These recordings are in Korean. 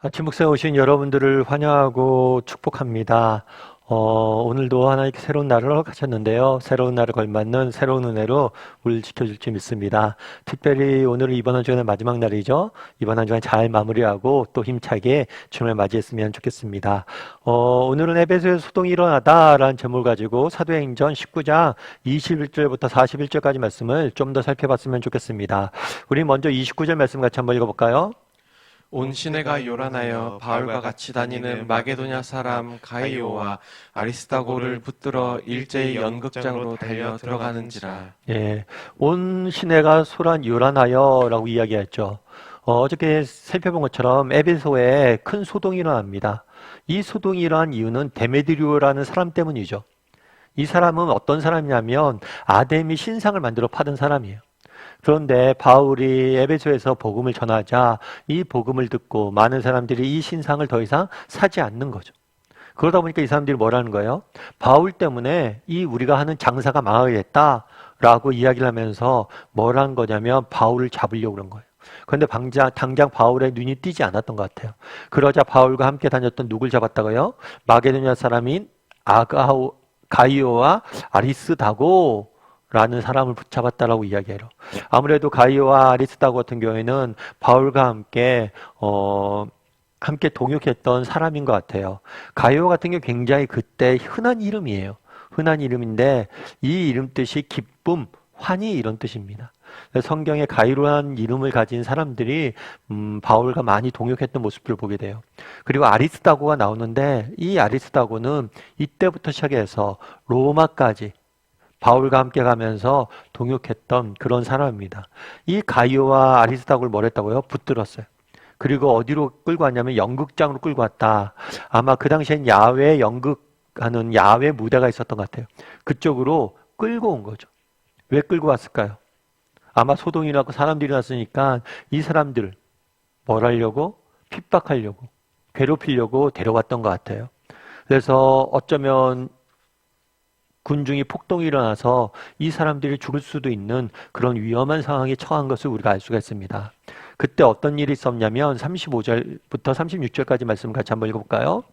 아침 목사에 오신 여러분들을 환영하고 축복합니다. 오늘도 하나님께 새로운 날을 허락하셨는데요. 새로운 날을 걸맞는 새로운 은혜로 우리를 지켜줄지 믿습니다. 특별히 오늘은 이번 한 주간의 마지막 날이죠. 이번 한 주간 잘 마무리하고 또 힘차게 주님을 맞이했으면 좋겠습니다. 오늘은 에베소에서 소동이 일어나다라는 제목을 가지고 사도행전 19장 21절부터 41절까지 말씀을 좀 더 살펴봤으면 좋겠습니다. 우리 먼저 29절 말씀 같이 한번 읽어볼까요? 온 시내가 요란하여 바울과 같이 다니는 마게도냐 사람 가이오와 아리스다고를 붙들어 일제히 연극장으로 달려 들어가는지라. 예, 온 시내가 요란하여라고 이야기했죠. 어저께 살펴본 것처럼 에베소에 큰 소동이 일어납니다. 이 소동이 일어난 이유는 데메드리오라는 사람 때문이죠. 이 사람은 어떤 사람이냐면 아데미 신상을 만들어 파던 사람이에요. 그런데 바울이 에베소에서 복음을 전하자 이 복음을 듣고 많은 사람들이 이 신상을 더 이상 사지 않는 거죠. 그러다 보니까 이 사람들이 뭐라는 거예요? 바울 때문에 이 우리가 하는 장사가 망하겠다라고 이야기를 하면서 뭐라는 거냐면 바울을 잡으려고 그런 거예요. 그런데 당장 바울의 눈이 띄지 않았던 것 같아요. 그러자 바울과 함께 다녔던 누굴 잡았다고요? 마게도냐 사람인 가이오와 아리스다고 라는 사람을 붙잡았다라고 이야기해요. 아무래도 가이오와 아리스다고 같은 경우에는 바울과 함께 동역했던 사람인 것 같아요. 가이오 같은 경우 굉장히 그때 흔한 이름이에요. 흔한 이름인데 이 이름 뜻이 기쁨, 환희 이런 뜻입니다. 성경에 가이로라는 이름을 가진 사람들이 바울과 많이 동역했던 모습들을 보게 돼요. 그리고 아리스다고가 나오는데 이 아리스다고는 이때부터 시작해서 로마까지 바울과 함께 가면서 동역했던 그런 사람입니다. 이 가이오와 아리스다고를 뭘 했다고요? 붙들었어요. 그리고 어디로 끌고 왔냐면 연극장으로 끌고 왔다. 아마 그 당시엔 야외 연극하는 야외 무대가 있었던 것 같아요. 그쪽으로 끌고 온 거죠. 왜 끌고 왔을까요? 아마 소동이 나고 사람들이 났으니까 이 사람들 뭘 하려고? 핍박하려고, 괴롭히려고 데려왔던 것 같아요. 그래서 어쩌면 군중이 폭동이 일어나서 이 사람들이 죽을 수도 있는 그런 위험한 상황에 처한 것을 우리가 알 수가 있습니다. 그때 어떤 일이 있었냐면 35절부터 36절까지 말씀 같이 한번 읽어볼까요?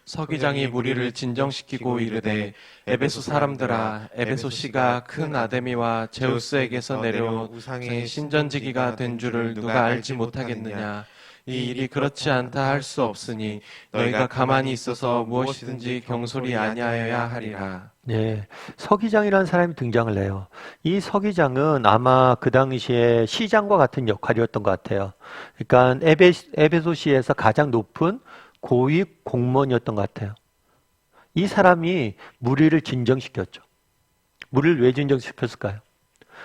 서기장이 무리를 진정시키고 이르되 에베소 사람들아 에베소시가 큰 아데미와 제우스에게서 내려온 우상의 신전지기가 된 줄을 누가 알지 못하겠느냐. 이 일이 그렇지 않다 할 수 없으니 너희가 가만히 있어서 무엇이든지 경솔히 아니하여야 하리라. 네, 서기장이라는 사람이 등장을 해요. 이 서기장은 아마 그 당시에 시장과 같은 역할이었던 것 같아요. 그러니까 에베소시에서 가장 높은 고위 공무원이었던 것 같아요. 이 사람이 무리를 진정시켰죠. 무리를 왜 진정시켰을까요?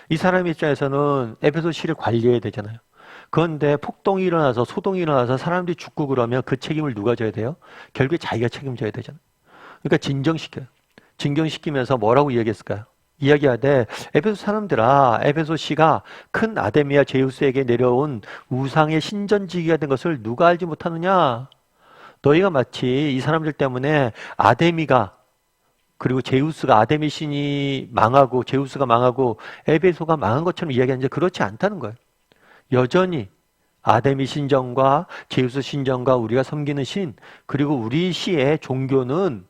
이 사람 입장에서는 에베소시를 관리해야 되잖아요. 그런데 폭동이 일어나서 소동이 일어나서 사람들이 죽고 그러면 그 책임을 누가 져야 돼요? 결국에 자기가 책임져야 되잖아요. 그러니까 진정시켜요. 진정시키면서 뭐라고 이야기했을까요? 이야기하되 에베소 사람들아 에베소시가 큰 아데미아 제우스에게 내려온 우상의 신전지기가 된 것을 누가 알지 못하느냐? 너희가 마치 이 사람들 때문에 아데미가 그리고 제우스가 아데미 신이 망하고 제우스가 망하고 에베소가 망한 것처럼 이야기하는데 그렇지 않다는 거예요. 여전히 아데미 신전과 제우스 신전과 우리가 섬기는 신 그리고 우리 시의 종교는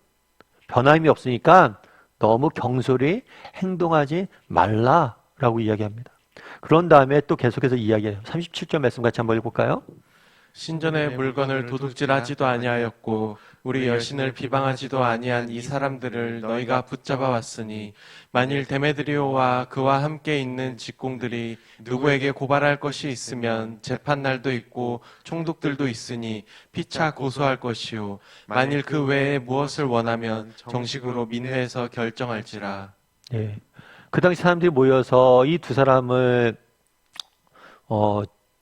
변함이 없으니까 너무 경솔히 행동하지 말라라고 이야기합니다. 그런 다음에 또 계속해서 이야기해요. 37절 말씀 같이 한번 읽어볼까요? 신전의 물건을 도둑질하지도 아니하였고 우리 여신을 비방하지도 아니한 이 사람들을 너희가 붙잡아 왔으니 만일 데메드리오와 그와 함께 있는 직공들이 누구에게 고발할 것이 있으면 재판날도 있고 총독들도 있으니 피차 고소할 것이요 만일 그 외에 무엇을 원하면 정식으로 민회에서 결정할지라. 예. 그 당시 사람들이 모여서 이 두 사람을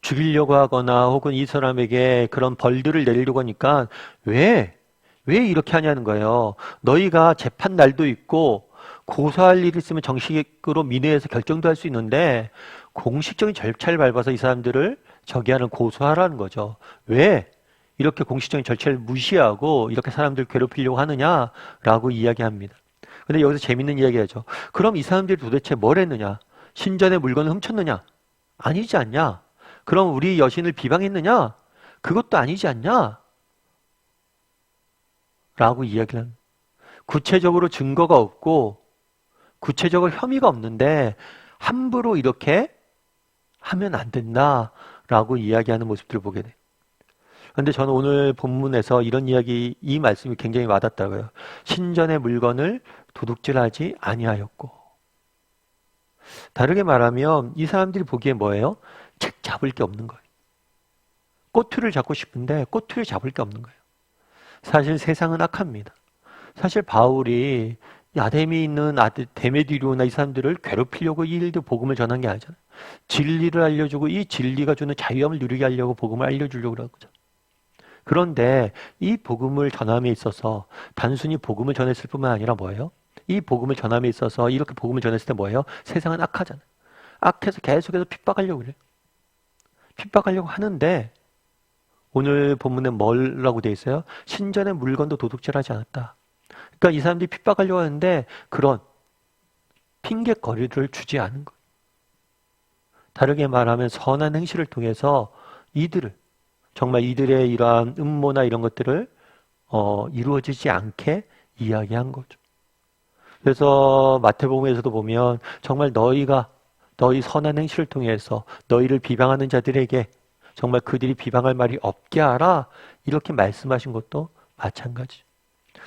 죽이려고 하거나 혹은 이 사람에게 그런 벌들을 내리려고 하니까 왜 이렇게 하냐는 거예요. 너희가 재판 날도 있고 고소할 일이 있으면 정식으로 민회에서 결정도 할 수 있는데 공식적인 절차를 밟아서 이 사람들을 저기 하는 고소하라는 거죠. 왜 이렇게 공식적인 절차를 무시하고 이렇게 사람들을 괴롭히려고 하느냐라고 이야기합니다. 근데 여기서 재밌는 이야기하죠. 그럼 이 사람들이 도대체 뭘 했느냐? 신전의 물건을 훔쳤느냐? 아니지 않냐? 그럼 우리 여신을 비방했느냐? 그것도 아니지 않냐? 라고 이야기를 합니다. 구체적으로 증거가 없고 구체적으로 혐의가 없는데 함부로 이렇게 하면 안 된다라고 이야기하는 모습들을 보게 돼요. 그런데 저는 오늘 본문에서 이런 이야기, 이 말씀이 굉장히 와닿더라고요. 신전의 물건을 도둑질하지 아니하였고. 다르게 말하면 이 사람들이 보기에 뭐예요? 책 잡을 게 없는 거예요. 꼬투리를 잡고 싶은데 꼬투리를 잡을 게 없는 거예요. 사실 세상은 악합니다. 사실 바울이 야뎀에 있는 아들 데메디오나 이 사람들을 괴롭히려고 이 일들 복음을 전한 게 아니잖아요. 진리를 알려주고 이 진리가 주는 자유함을 누리게 하려고 복음을 알려주려고 그런 거죠. 그런데 이 복음을 전함에 있어서 단순히 복음을 전했을 뿐만 아니라 뭐예요? 이 복음을 전함에 있어서 이렇게 복음을 전했을 때 뭐예요? 세상은 악하잖아요. 악해서 계속해서 핍박하려고 그래요. 핍박하려고 하는데 오늘 본문에 뭐라고 돼 있어요? 신전의 물건도 도둑질하지 않았다. 그러니까 이 사람들이 핍박하려고 하는데 그런 핑계거리를 주지 않은 거예요. 다르게 말하면 선한 행실을 통해서 이들을 정말 이들의 이러한 음모나 이런 것들을 이루어지지 않게 이야기한 거죠. 그래서 마태복음에서도 보면 정말 너희 선한 행실을 통해서 너희를 비방하는 자들에게 정말 그들이 비방할 말이 없게 하라 이렇게 말씀하신 것도 마찬가지죠.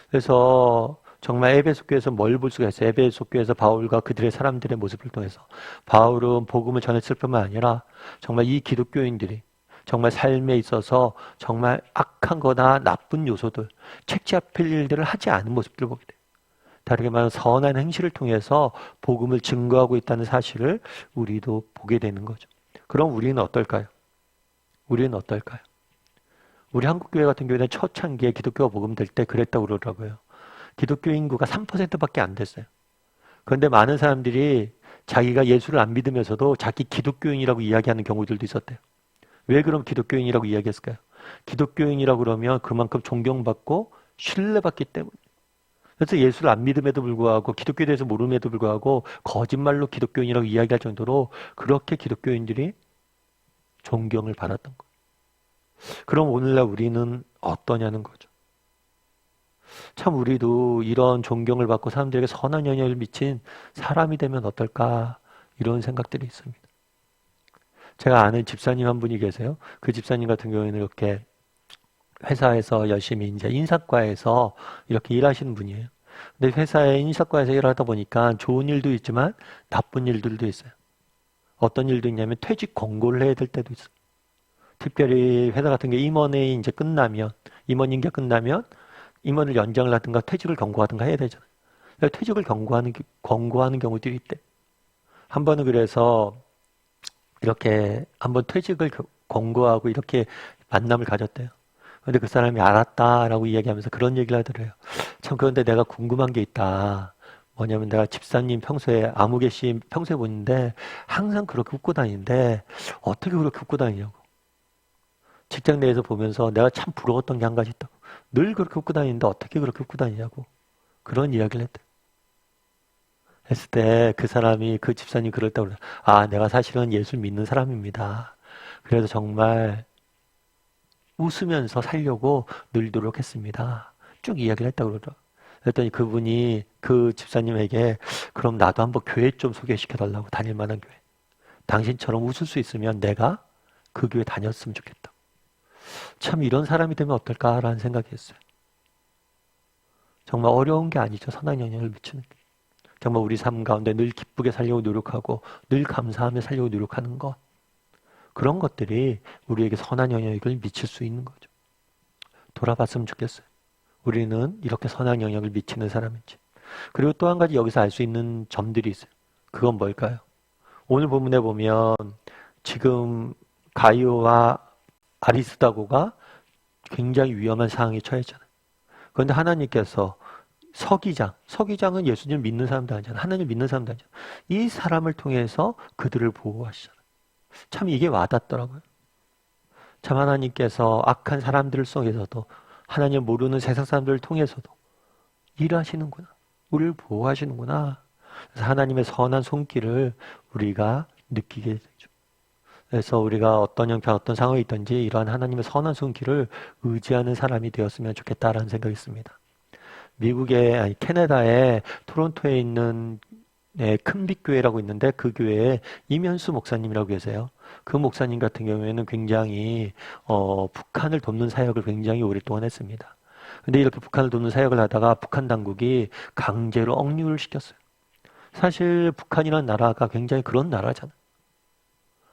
그래서 정말 에베소 교회에서 뭘 볼 수가 있어요? 에베소 교회에서 바울과 그들의 사람들의 모습을 통해서 바울은 복음을 전했을 뿐만 아니라 정말 이 기독교인들이 정말 삶에 있어서 정말 악한 거나 나쁜 요소들, 책잡힐 일들을 하지 않은 모습들을 보게 돼요. 다르게 말하면 선한 행실을 통해서 복음을 증거하고 있다는 사실을 우리도 보게 되는 거죠. 그럼 우리는 어떨까요? 우리는 어떨까요? 우리 한국교회 같은 경우에는 초창기에 기독교가 복음될 때 그랬다고 그러더라고요. 기독교 인구가 3%밖에 안 됐어요. 그런데 많은 사람들이 자기가 예수를 안 믿으면서도 자기 기독교인이라고 이야기하는 경우들도 있었대요. 왜 그럼 기독교인이라고 이야기했을까요? 기독교인이라고 그러면 그만큼 존경받고 신뢰받기 때문에. 그래서 예수를 안 믿음에도 불구하고 기독교에 대해서 모름에도 불구하고 거짓말로 기독교인이라고 이야기할 정도로 그렇게 기독교인들이 존경을 받았던 거예요. 그럼 오늘날 우리는 어떠냐는 거죠. 참 우리도 이런 존경을 받고 사람들에게 선한 영향을 미친 사람이 되면 어떨까 이런 생각들이 있습니다. 제가 아는 집사님 한 분이 계세요. 그 집사님 같은 경우에는 이렇게 회사에서 열심히 이제 인사과에서 이렇게 일하시는 분이에요. 근데 회사에 인사과에서 일하다 보니까 좋은 일도 있지만 나쁜 일들도 있어요. 어떤 일도 있냐면 퇴직 권고를 해야 될 때도 있어요. 특별히 회사 같은 게 임원이 이제 끝나면 임원 임기가 끝나면 임원을 연장을 하든가 퇴직을 경고하든가 해야 되잖아요. 퇴직을 권고하는 경우들이 있대. 한 번은 그래서 이렇게 한번 퇴직을 권고하고 이렇게 만남을 가졌대요. 근데 그 사람이 알았다라고 이야기하면서 그런 얘기를 하더래요. 참 그런데 내가 궁금한 게 있다. 뭐냐면 내가 집사님 평소에 아무개씨 평소에 보는데 항상 그렇게 웃고 다니는데 어떻게 그렇게 웃고 다니냐고. 직장 내에서 보면서 내가 참 부러웠던 게 한 가지 있다고. 늘 그렇게 웃고 다니는데 어떻게 그렇게 웃고 다니냐고. 그런 이야기를 했대. 했을 때 그 사람이 그 집사님이 그랬다고 그래. 아, 내가 사실은 예수 믿는 사람입니다. 그래서 정말 웃으면서 살려고 늘 노력했습니다. 쭉 이야기를 했다고 그러더라고요. 그랬더니 그분이 그 집사님에게 그럼 나도 한번 교회 좀 소개시켜 달라고 다닐 만한 교회. 당신처럼 웃을 수 있으면 내가 그 교회 다녔으면 좋겠다. 참 이런 사람이 되면 어떨까라는 생각이 했어요. 정말 어려운 게 아니죠. 선한 영향을 미치는 게. 정말 우리 삶 가운데 늘 기쁘게 살려고 노력하고 늘 감사하며 살려고 노력하는 것. 그런 것들이 우리에게 선한 영향을 미칠 수 있는 거죠. 돌아봤으면 좋겠어요. 우리는 이렇게 선한 영향을 미치는 사람인지. 그리고 또 한 가지 여기서 알 수 있는 점들이 있어요. 그건 뭘까요? 오늘 본문에 보면 지금 가이오와 아리스다고가 굉장히 위험한 상황에 처했잖아요. 그런데 하나님께서 서기장은 예수님을 믿는 사람도 아니잖아요. 하나님을 믿는 사람도 아니잖아요. 이 사람을 통해서 그들을 보호하시잖아요. 참 이게 와닿더라고요. 참 하나님께서 악한 사람들 속에서도 하나님 모르는 세상 사람들을 통해서도 일하시는구나. 우리를 보호하시는구나. 그래서 하나님의 선한 손길을 우리가 느끼게 되죠. 그래서 우리가 어떤 형편, 어떤 상황이 있든지 이러한 하나님의 선한 손길을 의지하는 사람이 되었으면 좋겠다라는 생각이 있습니다. 아니, 캐나다의 토론토에 있는 큰빛 교회라고 있는데 그 교회에 이면수 목사님이라고 계세요. 그 목사님 같은 경우에는 굉장히 북한을 돕는 사역을 굉장히 오랫동안 했습니다. 근데 이렇게 북한을 돕는 사역을 하다가 북한 당국이 강제로 억류를 시켰어요. 사실 북한이라는 나라가 굉장히 그런 나라잖아요.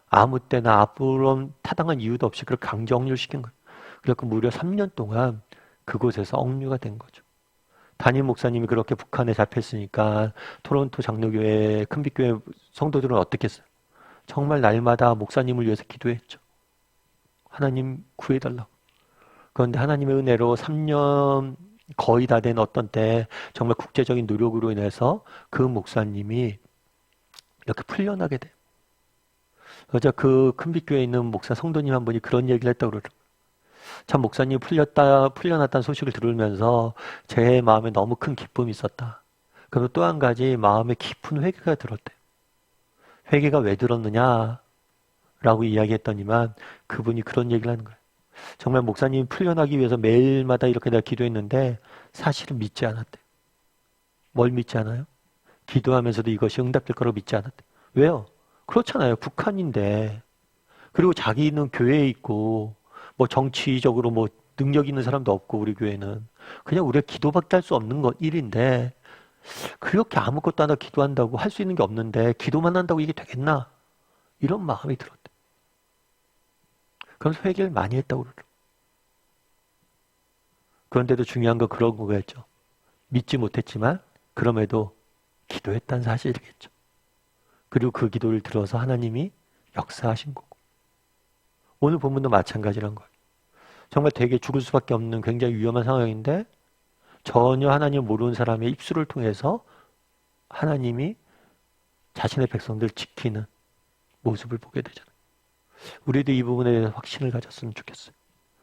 아무 때나 아무런 타당한 이유도 없이 그걸 강제 억류를 시킨 거예요. 그래서 무려 3년 동안 그곳에서 억류가 된 거죠. 담임 목사님이 그렇게 북한에 잡혔으니까 토론토 장로교회, 큰빛교회 성도들은 어떻게 했어요? 정말 날마다 목사님을 위해서 기도했죠. 하나님 구해달라고. 그런데 하나님의 은혜로 3년 거의 다 된 어떤 때 정말 국제적인 노력으로 인해서 그 목사님이 이렇게 풀려나게 돼요. 그래서 그 큰빛교회에 있는 목사 성도님 한 분이 그런 얘기를 했다고 그러더라고요. 참 목사님 풀려났다는 소식을 들으면서 제 마음에 너무 큰 기쁨이 있었다. 그리고 또 한 가지 마음에 깊은 회개가 들었대요. 회개가 왜 들었느냐? 라고 이야기했더니만 그분이 그런 얘기를 하는 거예요. 정말 목사님이 풀려나기 위해서 매일마다 이렇게 내가 기도했는데 사실은 믿지 않았대요. 뭘 믿지 않아요? 기도하면서도 이것이 응답될 거라고 믿지 않았대요. 왜요? 그렇잖아요. 북한인데. 그리고 자기는 교회에 있고 뭐 정치적으로 뭐 능력 있는 사람도 없고 우리 교회는 그냥 우리가 기도밖에 할 수 없는 것 일인데 그렇게 아무것도 안 하고 기도한다고 할 수 있는 게 없는데 기도만 한다고 이게 되겠나? 이런 마음이 들었대. 그러면서 회개를 많이 했다고 그러더라고요. 그런데도 중요한 건 그런 거겠죠. 믿지 못했지만 그럼에도 기도했다는 사실이겠죠. 그리고 그 기도를 들어서 하나님이 역사하신 거고. 오늘 본문도 마찬가지란 거예요. 정말 되게 죽을 수밖에 없는 굉장히 위험한 상황인데 전혀 하나님을 모르는 사람의 입술을 통해서 하나님이 자신의 백성들 지키는 모습을 보게 되잖아요. 우리도 이 부분에 대해서 확신을 가졌으면 좋겠어요.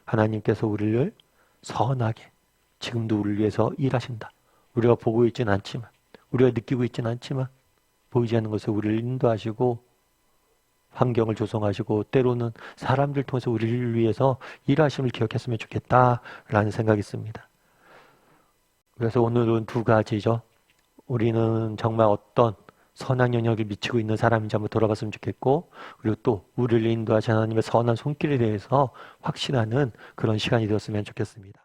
하나님께서 우리를 선하게 지금도 우리를 위해서 일하신다. 우리가 보고 있지는 않지만 우리가 느끼고 있지는 않지만 보이지 않는 것에 우리를 인도하시고 환경을 조성하시고 때로는 사람들 통해서 우리를 위해서 일하심을 기억했으면 좋겠다라는 생각이 있습니다. 그래서 오늘은 두 가지죠. 우리는 정말 어떤 선한 영향을 미치고 있는 사람인지 한번 돌아봤으면 좋겠고 그리고 또 우리를 인도하신 하나님의 선한 손길에 대해서 확신하는 그런 시간이 되었으면 좋겠습니다.